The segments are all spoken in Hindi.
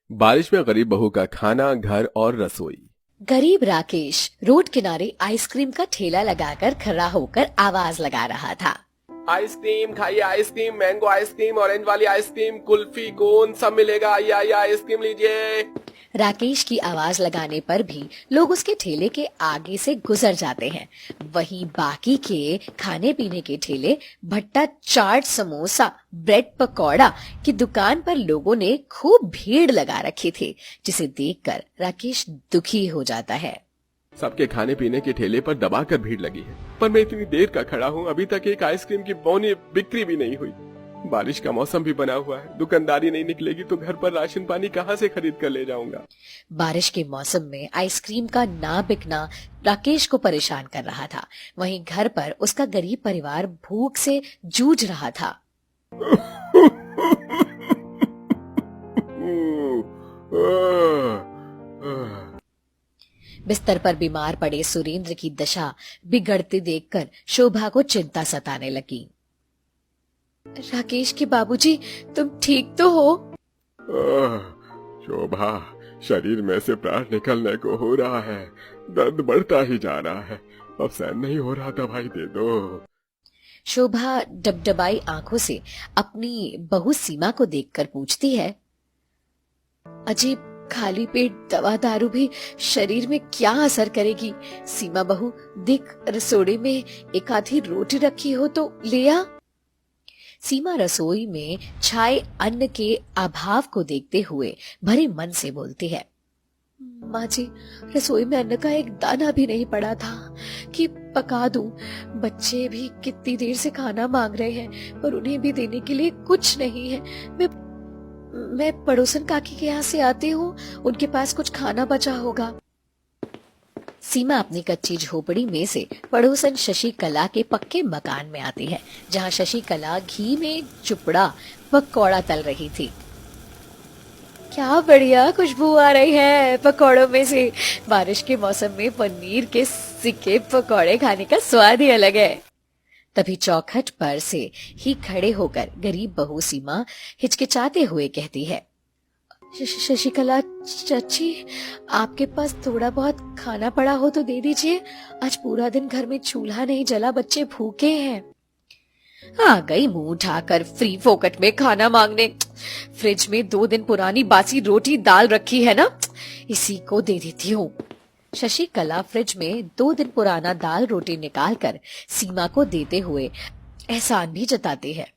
बारिश में गरीब बहू का खाना, घर और रसोई। गरीब राकेश रोड किनारे आइसक्रीम का ठेला लगाकर खड़ा होकर आवाज लगा रहा था। आइसक्रीम खाइए, आइसक्रीम, मैंगो आइसक्रीम, ऑरेंज वाली आइसक्रीम, कुल्फी, कोन सब मिलेगा। आइए आइसक्रीम लीजिए। राकेश की आवाज लगाने पर भी लोग उसके ठेले के आगे से गुजर जाते हैं। वहीं बाकी के खाने पीने के ठेले, भट्टा, चाट, समोसा, ब्रेड पकौड़ा की दुकान पर लोगों ने खूब भीड़ लगा रखी थी, जिसे देखकर राकेश दुखी हो जाता है। सबके खाने पीने के ठेले पर दबाकर भीड़ लगी है, पर मैं इतनी देर का खड़ा हूँ, अभी तक एक आइसक्रीम की बौनी बिक्री भी नहीं हुई। बारिश का मौसम भी बना हुआ है, दुकानदारी नहीं निकलेगी तो घर पर राशन पानी कहाँ से खरीद कर ले जाऊंगा। बारिश के मौसम में आइसक्रीम का ना बिकना राकेश को परेशान कर रहा था। वहीं घर पर उसका गरीब परिवार भूख से जूझ रहा था। बिस्तर पर बीमार पड़े सुरेंद्र की दशा बिगड़ते देखकर शोभा को चिंता सताने लगी। राकेश के बाबूजी, तुम ठीक तो हो? शोभा, शरीर में से प्राण निकलने को हो रहा है, दर्द बढ़ता ही जा रहा है, अब सहन नहीं हो रहा, दवाई दे दो। शोभा डबडबाई आंखों से अपनी बहू सीमा को देखकर पूछती है, अजीब खाली पेट दवा दारू भी शरीर में क्या असर करेगी? सीमा बहू, देख रसोड़े में एक आधी रोटी रखी हो तो ले आ। सीमा रसोई में छाए अन्न के अभाव को देखते हुए भरे मन से बोलती है, माँ जी, रसोई में अन्न का एक दाना भी नहीं पड़ा था कि पका दूं। बच्चे भी कितनी देर से खाना मांग रहे हैं, पर उन्हें भी देने के लिए कुछ नहीं है। मैं पड़ोसन काकी के यहाँ से आती हूँ, उनके पास कुछ खाना बचा होगा। सीमा अपनी कच्ची झोपड़ी में से पड़ोसन शशि कला के पक्के मकान में आती है, जहाँ शशि कला घी में चुपड़ा पकौड़ा तल रही थी। क्या बढ़िया खुशबू आ रही है पकौड़ों में से। बारिश के मौसम में पनीर के सिक्के पकौड़े खाने का स्वाद ही अलग है। तभी चौखट पर से ही खड़े होकर गरीब बहू सीमा हिचकिचाते हुए कहती है, शशिकला चाची, आपके पास थोड़ा बहुत खाना पड़ा हो तो दे दीजिए। आज पूरा दिन घर में चूल्हा नहीं जला, बच्चे भूखे हैं। आ गई मुंह उठाकर फ्री फोकट में खाना मांगने। फ्रिज में 2 दिन पुरानी बासी रोटी दाल रखी है ना, इसी को दे देती हूँ। शशि कला फ्रिज में 2 दिन पुराना दाल रोटी निकालकर सीमा को देते हुए एहसान भी जताते हैं।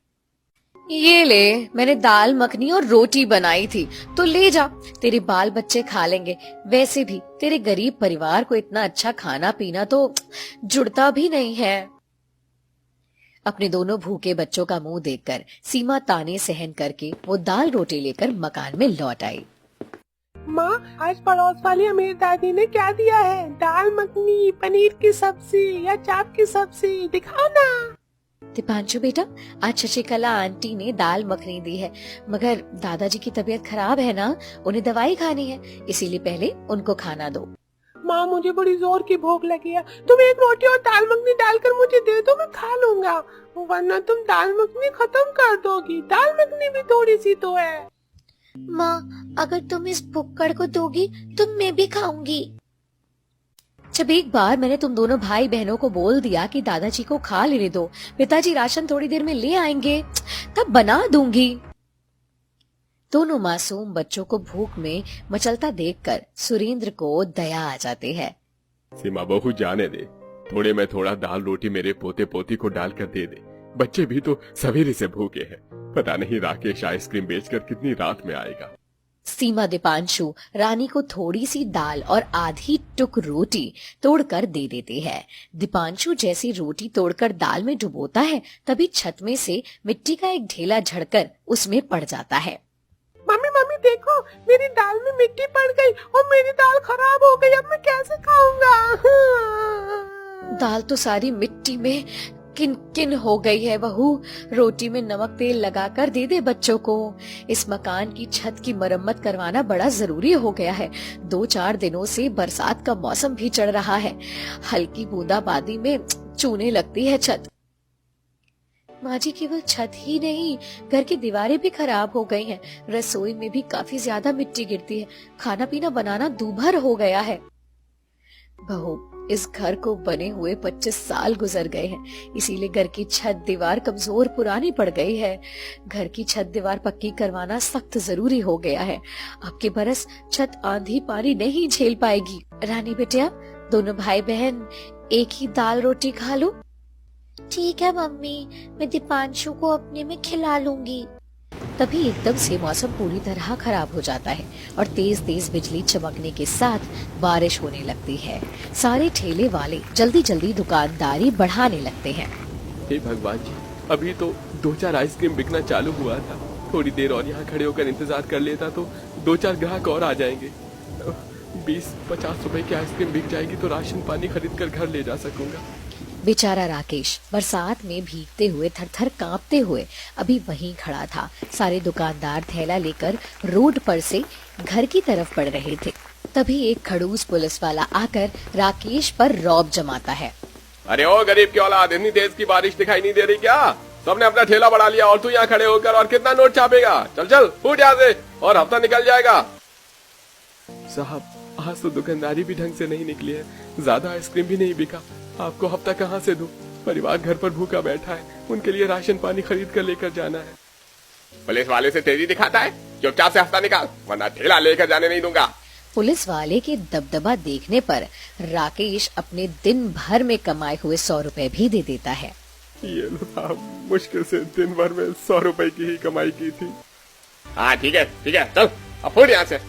ये ले, मैंने दाल मखनी और रोटी बनाई थी, तो ले जा, तेरे बाल बच्चे खा लेंगे। वैसे भी तेरे गरीब परिवार को इतना अच्छा खाना पीना तो जुड़ता भी नहीं है। अपने दोनों भूखे बच्चों का मुंह देखकर सीमा ताने सहन करके वो दाल रोटी लेकर मकान में लौट आई। माँ, आज पड़ोस वाली मेरी दादी ने क्या दिया है? दाल मखनी, पनीर की सब्जी या चाप की सब्जी, दिखाओ ना। दीपांशु बेटा, आज शशिकला आंटी ने दाल मखनी दी है, मगर दादाजी की तबीयत खराब है ना, उन्हें दवाई खानी है, इसीलिए पहले उनको खाना दो। माँ, मुझे बड़ी जोर की भूख लगी है, तुम एक रोटी और दाल मखनी डालकर मुझे दे दो, मैं खा लूंगा, वरना तुम दाल मखनी खत्म कर दोगी। दाल मखनी भी थोड़ी सी तो है। माँ, अगर तुम इस भुक्कड़ को दोगी तो मैं भी खाऊंगी। जब एक बार मैंने तुम दोनों भाई बहनों को बोल दिया कि दादाजी को खा लेने दो, पिताजी राशन थोड़ी देर में ले आएंगे, तब बना दूंगी। दोनों मासूम बच्चों को भूख में मचलता देखकर सुरेंद्र को दया आ जाती है। सीमा बहू, जाने दे, थोड़े में थोड़ा दाल रोटी मेरे पोते पोती को डालकर दे दे, बच्चे भी तो सवेरे से भूखे हैं, पता नहीं राकेश आइसक्रीम बेचकर कितनी रात में आएगा। सीमा दीपांशु रानी को थोड़ी सी दाल और आधी टुक रोटी तोड़कर दे देते हैं। दीपांशु जैसी रोटी तोड़कर दाल में डुबोता है, तभी छत में से मिट्टी का एक ढेला झड़कर उसमें पड़ जाता है। मम्मी मम्मी देखो, मेरी दाल में मिट्टी पड़ गई और मेरी दाल खराब हो गई, अब मैं कैसे खाऊंगा? दाल तो सारी मिट्टी में किन किन हो गई है बहू, रोटी में नमक तेल लगाकर दे दे बच्चों को। इस मकान की छत की मरम्मत करवाना बड़ा जरूरी हो गया है। 2-4 दिनों से बरसात का मौसम भी चढ़ रहा है, हल्की बूंदाबांदी में चूने लगती है छत। माँ जी, केवल छत ही नहीं, घर की दीवारें भी खराब हो गई हैं। रसोई में भी काफी ज्यादा मिट्टी गिरती है। खाना पीना बनाना दूभर हो गया है। बहू, इस घर को बने हुए 25 साल गुजर गए हैं, इसीलिए घर की छत दीवार कमजोर पुरानी पड़ गई है। घर की छत दीवार पक्की करवाना सख्त जरूरी हो गया है। अब के बरस छत आंधी पानी नहीं झेल पाएगी। रानी बेटिया, दोनों भाई बहन एक ही दाल रोटी खा लो। ठीक है मम्मी, मैं दीपांशु को अपने में खिला लूंगी। तभी एकदम से मौसम पूरी तरह खराब हो जाता है और तेज तेज बिजली चमकने के साथ बारिश होने लगती है। सारे ठेले वाले जल्दी जल्दी दुकानदारी बढ़ाने लगते हैं। हे भगवान जी, अभी तो 2-4 आइसक्रीम बिकना चालू हुआ था। थोड़ी देर और यहाँ खड़े होकर इंतजार कर लेता तो 2-4 ग्राहक और आ जाएंगे। 20-50 रुपए की आइसक्रीम बिक जाएगी तो राशन पानी खरीद कर घर ले जा सकूंगा। बेचारा राकेश बरसात में भीगते हुए, थर थर कांपते हुए अभी वहीं खड़ा था। सारे दुकानदार थैला लेकर रोड पर से घर की तरफ बढ़ रहे थे। तभी एक खड़ूस पुलिस वाला आकर राकेश पर रौब जमाता है। अरे ओ गरीब की औलाद, इतनी तेज की बारिश दिखाई नहीं दे रही क्या? सबने अपना ठेला बढ़ा लिया और तू यहाँ खड़े होकर और कितना नोट छापेगा? चल चल फूट यहाँ से और हफ्ता निकल जाएगा। साहब, आज तो दुकानदारी भी ढंग से नहीं निकली है, ज्यादा आइसक्रीम भी नहीं बिका। आपको हफ्ता कहाँ से दूं? परिवार घर पर भूखा बैठा है, उनके लिए राशन पानी खरीद कर लेकर जाना है। पुलिस वाले से तेजी दिखाता है, चुपचाप से हफ्ता निकाल वरना ठेला लेकर जाने नहीं दूंगा। पुलिस वाले के दबदबा देखने पर राकेश अपने दिन भर में कमाए हुए 100 रुपए भी दे देता है। ये लो साहब, मुश्किल से दिन भर में 100 रुपए की ही कमाई की थी। हाँ ठीक है, चल अब फूट यहाँ से।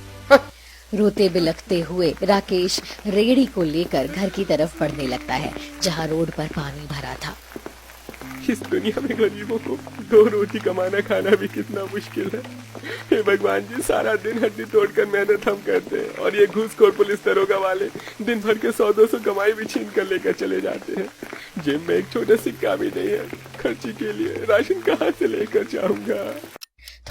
रोते बिलखते हुए राकेश रेड़ी को लेकर घर की तरफ बढ़ने लगता है, जहाँ रोड पर पानी भरा था। इस दुनिया में गरीबों को 2 रोटी कमाना खाना भी कितना मुश्किल है। हे भगवान जी, सारा दिन हड्डी तोड़कर मेहनत हम करते हैं और ये घूसखोर पुलिस दरोगा वाले दिन भर के 100-200 कमाई भी छीन कर लेकर चले जाते हैं। जेब में एक छोटा सिक्का भी नहीं है, खर्ची के लिए राशन कहाँ से लेकर जाऊंगा।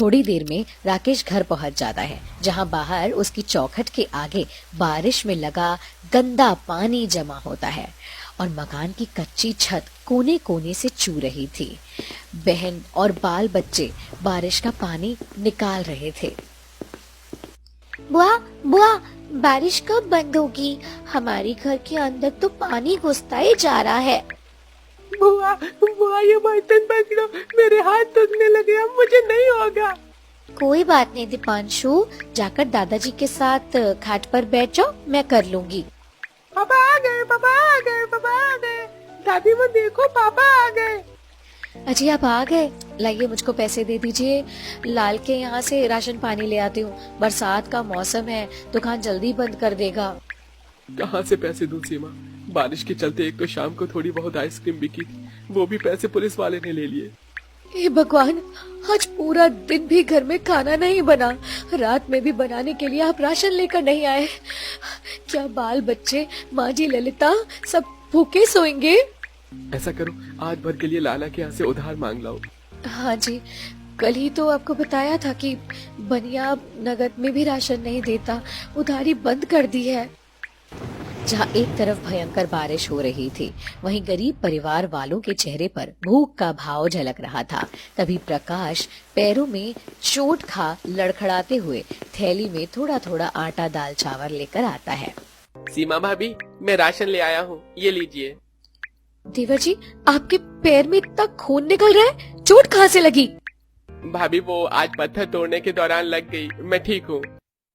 थोड़ी देर में राकेश घर पहुंच जाता है, जहां बाहर उसकी चौखट के आगे बारिश में लगा गंदा पानी जमा होता है और मकान की कच्ची छत कोने कोने से चू रही थी। बहन और बाल बच्चे बारिश का पानी निकाल रहे थे। बुआ बुआ, बारिश कब बंद होगी? हमारे घर के अंदर तो पानी घुसता ही जा रहा है। बुआ बुआ, ये बर्तन पकड़ो, मेरे हाथ दुखने लगे, अब मुझे नहीं होगा। कोई बात नहीं दीपांशु, जाकर दादाजी के साथ खाट पर बैठ जाओ, मैं कर लूंगी। पापा आ गए, पापा आ गए, पापा आ गए। दादी वो देखो, पापा आ गए। अजी आप आ गए? लाइए मुझको पैसे दे दीजिए, लाल के यहाँ से राशन पानी ले आती हूँ। बरसात का मौसम है, दुकान जल्दी बंद कर देगा। कहाँ से पैसे दूं सीमा? बारिश के चलते एक तो शाम को थोड़ी बहुत आइसक्रीम बिकी थी, वो भी पैसे पुलिस वाले ने ले लिए। हे भगवान, आज पूरा दिन भी घर में खाना नहीं बना, रात में भी बनाने के लिए आप राशन लेकर नहीं आए। क्या बाल बच्चे, माँ जी ललिता सब भूखे सोएंगे? ऐसा करो, आज भर के लिए लाला के यहाँ से उधार मांग लाओ। हाँ जी, कल ही तो आपको बताया था कि बनिया नगद में भी राशन नहीं देता, उधारी बंद कर दी है। जहाँ एक तरफ भयंकर बारिश हो रही थी, वहीं गरीब परिवार वालों के चेहरे पर भूख का भाव झलक रहा था। तभी प्रकाश पैरों में चोट खा लड़खड़ाते हुए थैली में थोड़ा थोड़ा आटा दाल चावल लेकर आता है। सीमा भाभी, मैं राशन ले आया हूँ, ये लीजिए। देवर जी, आपके पैर में इतना खून निकल रहा है, चोट कहाँ से लगी? भाभी वो आज पत्थर तोड़ने के दौरान लग गई, मैं ठीक हूँ।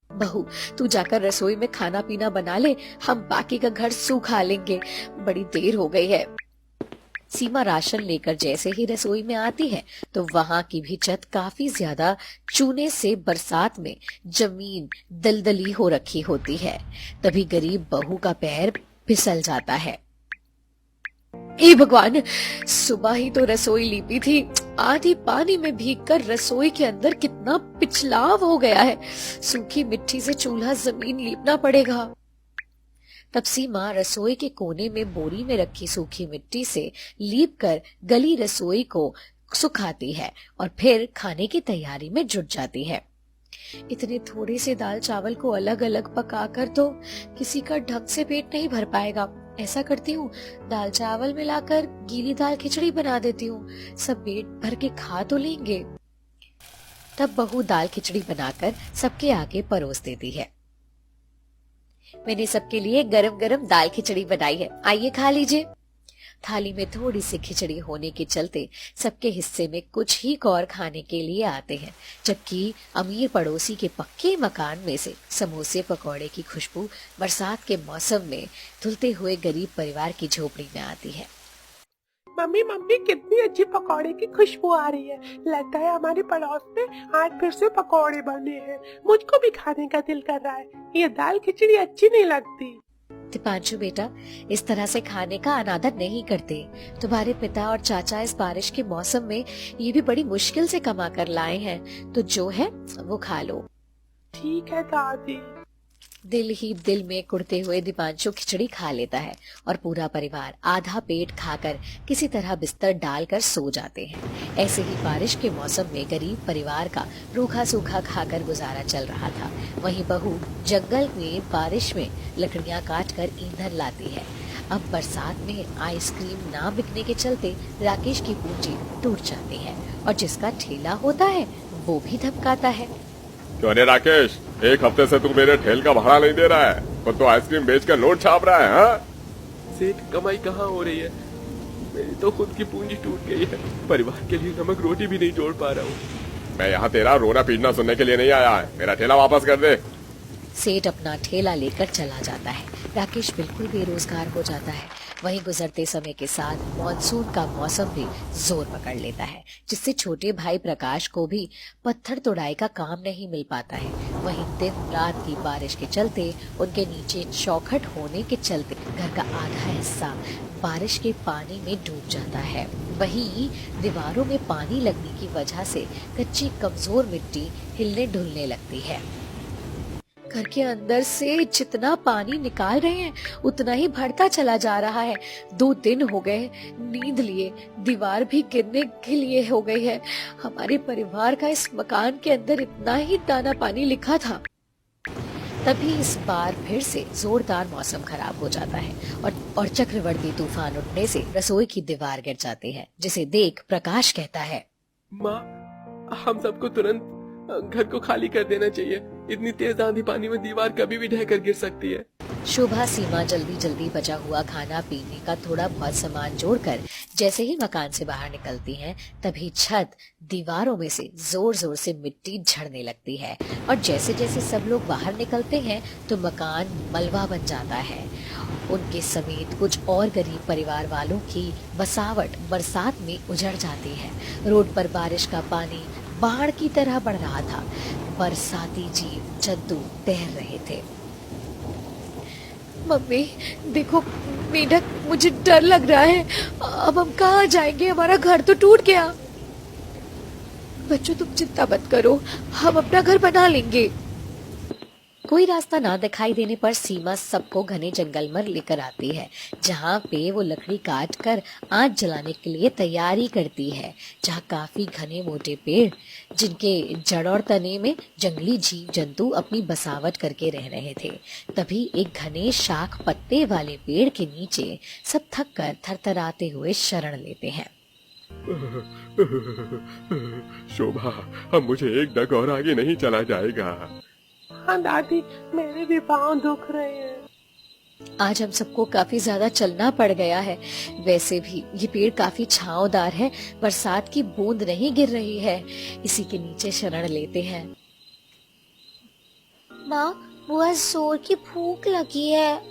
बहू, तू जाकर रसोई में खाना पीना बना ले, हम बाकी का घर सूखा लेंगे, बड़ी देर हो गई है। सीमा राशन लेकर जैसे ही रसोई में आती है तो वहाँ की भी छत काफी ज्यादा चूने से बरसात में जमीन दलदली हो रखी होती है। तभी गरीब बहू का पैर फिसल जाता है। हे भगवान, सुबह ही तो रसोई लीपी थी, आधी पानी में भीगकर रसोई के अंदर कितना पिछलाव हो गया है। सूखी मिट्टी से चूल्हा जमीन लीपना पड़ेगा। तब सीमा रसोई के कोने में बोरी में रखी सूखी मिट्टी से लीप कर गली रसोई को सुखाती है और फिर खाने की तैयारी में जुट जाती है। इतने थोड़े से दाल चावल को अलग अलग पकाकर तो किसी का ढंग से पेट नहीं भर पाएगा। ऐसा करती हूँ, दाल चावल मिलाकर गीली दाल खिचड़ी बना देती हूँ, सब पेट भर के खा तो लेंगे। तब बहू दाल खिचड़ी बनाकर सबके आगे परोस देती है। मैंने सबके लिए गरम गरम दाल खिचड़ी बनाई है, आइए खा लीजिए। थाली में थोड़ी सी खिचड़ी होने के चलते सबके हिस्से में कुछ ही और खाने के लिए आते हैं, जबकि अमीर पड़ोसी के पक्के मकान में से समोसे पकौड़े की खुशबू बरसात के मौसम में धुलते हुए गरीब परिवार की झोपड़ी में आती है। मम्मी मम्मी कितनी अच्छी पकौड़े की खुशबू आ रही है। लगता है हमारे पड़ोस में आज फिर से पकौड़े बने हैं। मुझको भी खाने का दिल कर रहा है। ये दाल खिचड़ी अच्छी नहीं लगती। दीपांशु बेटा, इस तरह से खाने का अनादर नहीं करते। तुम्हारे पिता और चाचा इस बारिश के मौसम में ये भी बड़ी मुश्किल से कमा कर लाए हैं, तो जो है वो खा लो। ठीक है दादी। दिल ही दिल में कुड़ते हुए दीपांशु खिचड़ी खा लेता है और पूरा परिवार आधा पेट खाकर किसी तरह बिस्तर डालकर सो जाते हैं। ऐसे ही बारिश के मौसम में गरीब परिवार का रूखा सूखा खाकर गुजारा चल रहा था। वहीं बहू जंगल में बारिश में लकड़ियां काटकर ईंधन लाती है। अब बरसात में आइसक्रीम ना बिकने के चलते राकेश की पूंजी टूट जाती है और जिसका ठेला होता है वो भी धमकाता है। क्यों रे राकेश, एक हफ्ते से तू मेरे ठेल का भाड़ा नहीं दे रहा है और तू आइसक्रीम बेचकर नोट छाप रहा है? हाँ? सेठ, कमाई कहाँ हो रही है? मेरी तो खुद की पूंजी टूट गई है। परिवार के लिए नमक रोटी भी नहीं जोड़ पा रहा हूँ। मैं यहाँ तेरा रोना पीटना सुनने के लिए नहीं आया है। मेरा ठेला वापस कर दे। सेठ अपना ठेला लेकर चला जाता है। राकेश बिल्कुल बेरोजगार हो जाता है। वहीं गुजरते समय के साथ मानसून का मौसम भी जोर पकड़ लेता है, जिससे छोटे भाई प्रकाश को भी पत्थर तोड़ाई का काम नहीं मिल पाता है। वहीं दिन रात की बारिश के चलते उनके नीचे चौखट होने के चलते घर का आधा हिस्सा बारिश के पानी में डूब जाता है। वहीं दीवारों में पानी लगने की वजह से कच्ची कमजोर मिट्टी हिलने ढुलने लगती है। घर के अंदर से जितना पानी निकाल रहे हैं उतना ही बढ़ता चला जा रहा है। 2 दिन हो गए नींद लिए, दीवार भी गिरने के लिए हो गई है। हमारे परिवार का इस मकान के अंदर इतना ही दाना पानी लिखा था। तभी इस बार फिर से जोरदार मौसम खराब हो जाता है और चक्रवर्ती तूफान उठने से रसोई की दीवार गिर जाती है, जिसे देख प्रकाश कहता है, माँ, हम सबको तुरंत घर को खाली कर देना चाहिए। इतनी तेज आंधी पानी में दीवार कभी भी ढहकर गिर सकती है। शोभा सीमा जल्दी जल्दी बचा हुआ खाना पीने का थोड़ा बहुत सामान जोड़कर जैसे ही मकान से बाहर निकलती हैं, तभी छत दीवारों में से जोर जोर से मिट्टी झड़ने लगती है और जैसे जैसे सब लोग बाहर निकलते हैं तो मकान मलबा बन जाता है। उनके समेत कुछ और गरीब परिवार वालों की बसावट बरसात में उजड़ जाती है। रोड पर बारिश का पानी बाढ़ की तरह बढ़ रहा था। बरसाती जीव जंतु तैर रहे थे। मम्मी देखो, मेढक, मुझे डर लग रहा है। अब हम कहाँ जाएंगे? हमारा घर तो टूट गया। बच्चों तुम चिंता मत करो, हम अपना घर बना लेंगे। कोई रास्ता ना दिखाई देने पर सीमा सबको घने जंगल में लेकर आती है, जहाँ पे वो लकड़ी काट कर आग जलाने के लिए तैयारी करती है। जहाँ काफी घने मोटे पेड़, जिनके जड़ और तने में जंगली जीव जंतु अपनी बसावट करके रह रहे थे। तभी एक घने शाख पत्ते वाले पेड़ के नीचे सब थक कर थरथराते हुए शरण लेते हैं। शोभा, अब मुझे एक डग और आगे नहीं चला जाएगा। हाँ दादी, मेरे भी पाँव दुख रहे हैं। आज हम सबको काफी ज्यादा चलना पड़ गया है। वैसे भी ये पेड़ काफी छांवदार है, बरसात की बूंद नहीं गिर रही है। इसी के नीचे शरण लेते हैं। माँ, बहुत जोर की भूख लगी है।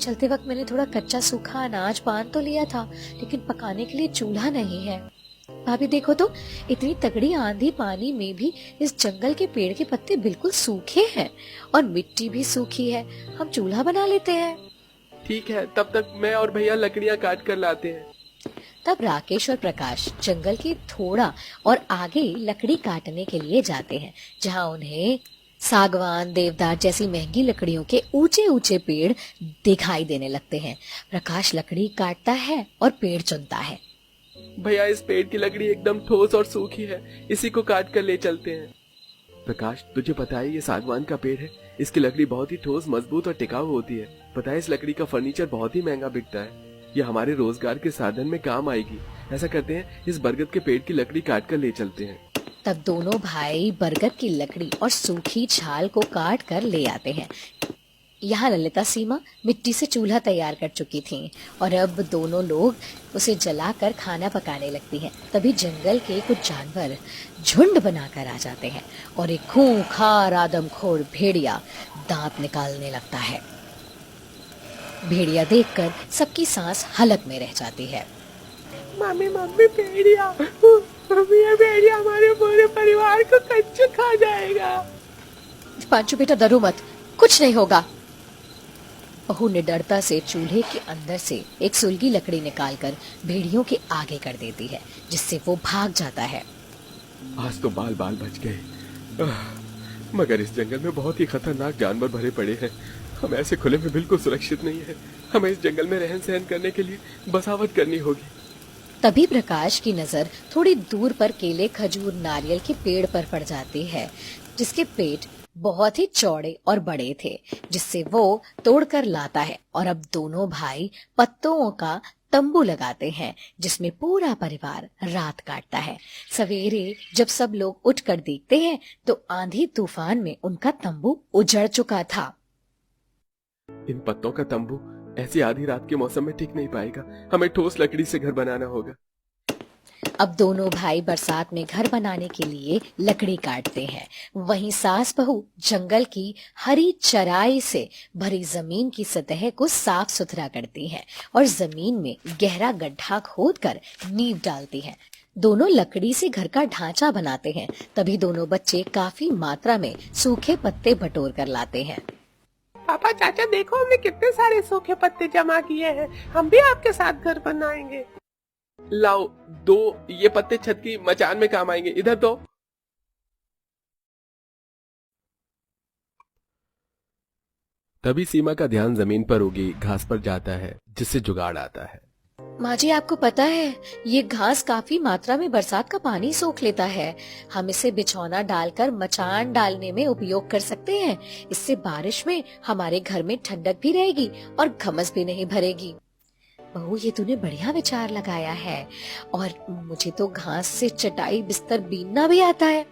चलते वक्त मैंने थोड़ा कच्चा सूखा अनाज बांध तो लिया था, लेकिन पकाने के लिए चूल्हा नहीं है। भाभी देखो तो, इतनी तगड़ी आंधी पानी में भी इस जंगल के पेड़ के पत्ते बिल्कुल सूखे हैं और मिट्टी भी सूखी है। हम चूल्हा बना लेते हैं। ठीक है, तब तक मैं और भैया लकड़ियाँ काट कर लाते हैं। तब राकेश और प्रकाश जंगल के थोड़ा और आगे लकड़ी काटने के लिए जाते हैं, जहाँ उन्हें सागवान, देवदार जैसी महंगी लकड़ियों के ऊंचे ऊंचे पेड़ दिखाई देने लगते हैं। प्रकाश लकड़ी काटता है और पेड़ चुनता है। भैया, इस पेड़ की लकड़ी एकदम ठोस और सूखी है, इसी को काट कर ले चलते हैं। प्रकाश, तुझे पता है ये सागवान का पेड़ है। इसकी लकड़ी बहुत ही ठोस, मजबूत और टिकाऊ होती है। पता है इस लकड़ी का फर्नीचर बहुत ही महंगा बिकता है। ये हमारे रोजगार के साधन में काम आएगी। ऐसा करते हैं, इस बरगद के पेड़ की लकड़ी काट कर ले चलते हैं। तब दोनों भाई बरगद की लकड़ी और सूखी छाल को काट कर ले आते हैं। यहाँ ललिता सीमा मिट्टी से चूल्हा तैयार कर चुकी थीं और अब दोनों लोग उसे जलाकर खाना पकाने लगती हैं। तभी जंगल के कुछ जानवर झुंड बनाकर आ जाते हैं और एक खूंखार आदमखोर भेड़िया दांत निकालने लगता है। भेड़िया देखकर सबकी सांस हलक में रह जाती है। मम्मी मम्मी भेड़िया, मम्मी ये भेड़िया हमारे पूरे परिवार को कच्चू खा जाएगा। पांचू बेटा डरो मत, कुछ नहीं होगा। बहू निडरता से चूल्हे के अंदर से एक सुलगी लकड़ी निकालकर भेड़ियों के आगे कर देती है, जिससे वो भाग जाता है। आज तो बाल बाल बच गए। मगर इस जंगल में बहुत ही खतरनाक जानवर भरे पड़े हैं। हम ऐसे खुले में बिल्कुल सुरक्षित नहीं है। हमें इस जंगल में रहन सहन करने के लिए बसावट करनी होगी। तभी प्रकाश की नजर थोड़ी दूर पर केले, खजूर, नारियल के पेड़ पर पड़ जाती है, जिसके पेट बहुत ही चौड़े और बड़े थे, जिससे वो तोड़कर लाता है। और अब दोनों भाई पत्तों का तंबू लगाते हैं, जिसमें पूरा परिवार रात काटता है। सवेरे जब सब लोग उठकर देखते हैं तो आंधी तूफान में उनका तंबू उजड़ चुका था। इन पत्तों का तंबू ऐसी आधी रात के मौसम में टिक नहीं पाएगा। हमें ठोस लकड़ी से घर बनाना होगा। अब दोनों भाई बरसात में घर बनाने के लिए लकड़ी काटते हैं। वहीं सास बहू जंगल की हरी चराई से भरी जमीन की सतह को साफ सुथरा करती हैं और जमीन में गहरा गड्ढा खोदकर नींव डालती हैं। दोनों लकड़ी से घर का ढांचा बनाते हैं। तभी दोनों बच्चे काफी मात्रा में सूखे पत्ते बटोर कर लाते हैं। पापा चाचा देखो, हमने कितने सारे सूखे पत्ते जमा किए हैं। हम भी आपके साथ घर बनाएंगे। लाओ, दो ये पत्ते छत की मचान में काम आएंगे। इधर दो। तभी सीमा का ध्यान जमीन पर उगी घास पर जाता है, जिससे जुगाड़ आता है। माँ जी, आपको पता है ये घास काफी मात्रा में बरसात का पानी सोख लेता है। हम इसे बिछौना डालकर मचान डालने में उपयोग कर सकते हैं। इससे बारिश में हमारे घर में ठंडक भी रहेगी और घमस भी नहीं भरेगी। बहू, ये तूने बढ़िया विचार लगाया है और मुझे तो घास से चटाई बिस्तर बीनना भी आता है।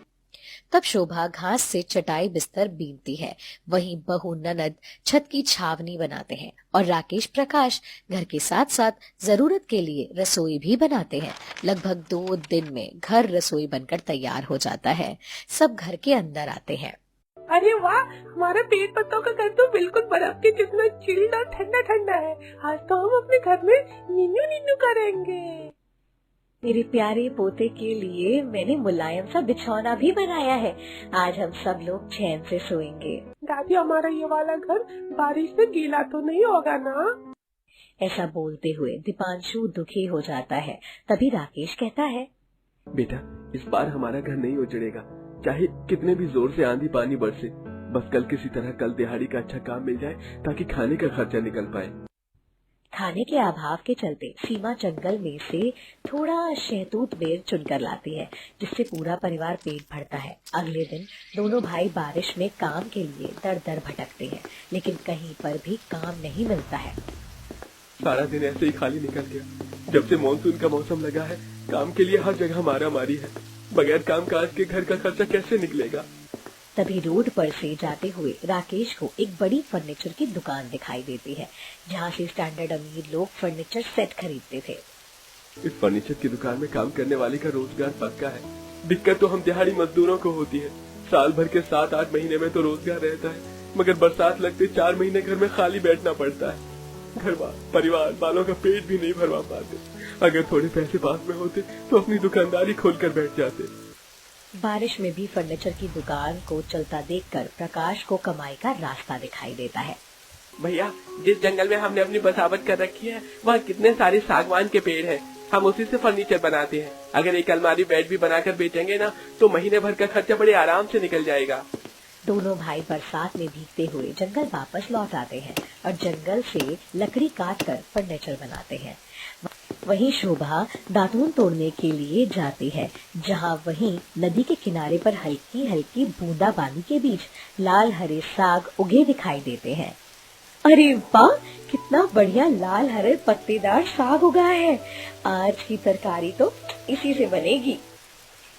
तब शोभा घास से चटाई बिस्तर बीनती है। वहीं बहू ननद छत की छावनी बनाते हैं और राकेश प्रकाश घर के साथ साथ जरूरत के लिए रसोई भी बनाते हैं। लगभग 2 दिन में घर रसोई बनकर तैयार हो जाता है। सब घर के अंदर आते हैं। अरे वाह, हमारा पेड़ पत्तों का घर तो बिल्कुल बर्फ के जितना चिल्ड और ठंडा ठंडा है। आज तो हम अपने घर में नीनू नीनू करेंगे। मेरे प्यारे पोते के लिए मैंने मुलायम सा बिछौना भी बनाया है। आज हम सब लोग चैन से सोएंगे। दादी, हमारा ये वाला घर बारिश से गीला तो नहीं होगा ना? ऐसा बोलते हुए दीपांशु दुखी हो जाता है। तभी राकेश कहता है, बेटा, इस बार हमारा घर नहीं उजड़ेगा, चाहे कितने भी जोर से आंधी पानी बरसे। बस कल किसी तरह कल दिहाड़ी का अच्छा काम मिल जाए, ताकि खाने का खर्चा निकल पाए। खाने के अभाव के चलते सीमा जंगल में से थोड़ा शहतूत बेर चुनकर लाती है, जिससे पूरा परिवार पेट भरता है। अगले दिन दोनों भाई बारिश में काम के लिए दर दर भटकते हैं, लेकिन कहीं पर भी काम नहीं मिलता है। सारा दिन ऐसे ही खाली निकल गया। जब से मानसून का मौसम लगा है, काम के लिए हर जगह मारा मारी है। बगैर काम काज के घर का खर्चा कैसे निकलेगा? तभी रोड पर से जाते हुए राकेश को एक बड़ी फर्नीचर की दुकान दिखाई देती है, जहाँ से स्टैंडर्ड अमीर लोग फर्नीचर सेट खरीदते थे। इस फर्नीचर की दुकान में काम करने वाले का रोजगार पक्का है। दिक्कत तो हम दिहाड़ी मजदूरों को होती है। साल भर के 7-8 महीने में तो रोजगार रहता है, मगर बरसात लगते 4 महीने घर में खाली बैठना पड़ता है। घर परिवार वालों का पेट भी नहीं भरवा पाते। अगर थोड़े पैसे पास में होते तो अपनी दुकानदारी खोलकर बैठ जाते। बारिश में भी फर्नीचर की दुकान को चलता देखकर प्रकाश को कमाई का रास्ता दिखाई देता है। भैया, जिस जंगल में हमने अपनी बसावट कर रखी है, वहाँ कितने सारे सागवान के पेड़ हैं। हम उसी से फर्नीचर बनाते हैं। अगर एक अलमारी बेड भी बनाकर बेचेंगे ना, तो महीने भर का खर्चा बड़े आराम से निकल जाएगा। दोनों भाई बरसात में भीगते हुए जंगल वापस लौट आते हैं और जंगल से लकड़ी काटकर फर्नीचर बनाते हैं। वहीं शोभा दातून तोड़ने के लिए जाती है, जहाँ वहीं नदी के किनारे पर हल्की हल्की बूंदाबांदी के बीच लाल हरे साग उगे दिखाई देते हैं। अरे वाह, कितना बढ़िया लाल हरे पत्तेदार साग उगा है। आज की तरकारी तो इसी से बनेगी।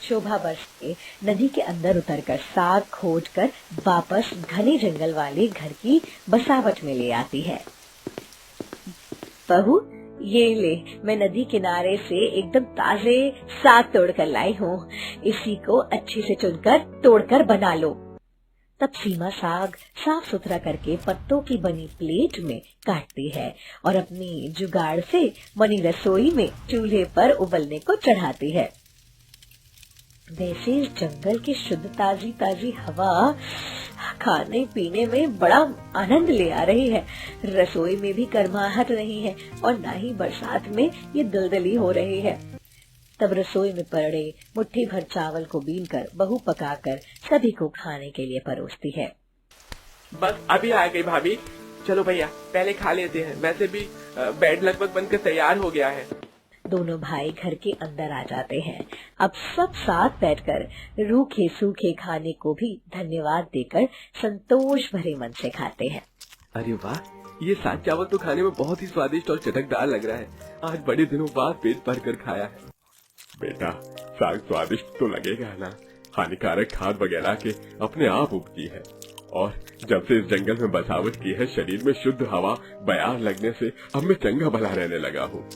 शोभा बस के नदी के अंदर उतरकर साग खोजकर वापस घने जंगल वाले घर की बसावट में ले आती है। बहू, ये ले, मैं नदी किनारे से एकदम ताजे साग तोड़कर लाई हूँ। इसी को अच्छे से चुनकर तोड़कर बना लो। तब सीमा साग साफ सुथरा करके पत्तों की बनी प्लेट में काटती है और अपनी जुगाड़ से बनी रसोई में चूल्हे पर उबलने को चढ़ाती है। वैसे इस जंगल की शुद्ध ताजी ताजी हवा खाने पीने में बड़ा आनंद ले आ रही है। रसोई में भी गर्माहट नहीं है और ना ही बरसात में ये दलदली हो रही है। तब रसोई में पड़े मुट्ठी भर चावल को बीनकर बहू पकाकर सभी को खाने के लिए परोसती है। बस अभी आ गई भाभी। चलो भैया पहले खा लेते हैं, वैसे भी बेड लगभग बनकर तैयार हो गया है। दोनों भाई घर के अंदर आ जाते हैं। अब सब साथ बैठकर रूखे सूखे खाने को भी धन्यवाद देकर संतोष भरे मन से खाते हैं। अरे वाह, ये साग चावल तो खाने में बहुत ही स्वादिष्ट और चटकदार लग रहा है। आज बड़े दिनों बाद पेट भर कर खाया है। बेटा, साग स्वादिष्ट तो लगेगा ना, हानिकारक खाद वगैरह के अपने आप उगती है और जब से इस जंगल में बसावट की है, शरीर में शुद्ध हवा बयार लगने से अब मैं चंगा भला रहने लगा हूँ।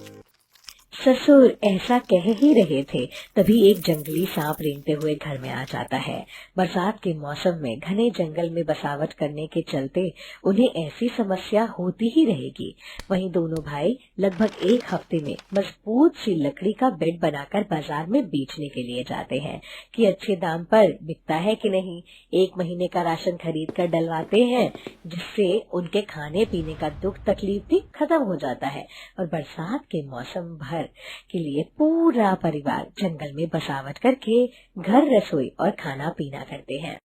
ससुर ऐसा कह ही रहे थे, तभी एक जंगली सांप रेंगते हुए घर में आ जाता है। बरसात के मौसम में घने जंगल में बसावट करने के चलते उन्हें ऐसी समस्या होती ही रहेगी। वहीं दोनों भाई लगभग एक हफ्ते में मजबूत सी लकड़ी का बेड बनाकर बाजार में बेचने के लिए जाते हैं कि अच्छे दाम पर बिकता है कि नहीं। 1 महीने का राशन खरीद कर डलवाते हैं, जिससे उनके खाने पीने का दुख तकलीफ भी खत्म हो जाता है और बरसात के मौसम भर के लिए पूरा परिवार जंगल में बसावट करके घर, रसोई और खाना पीना करते हैं।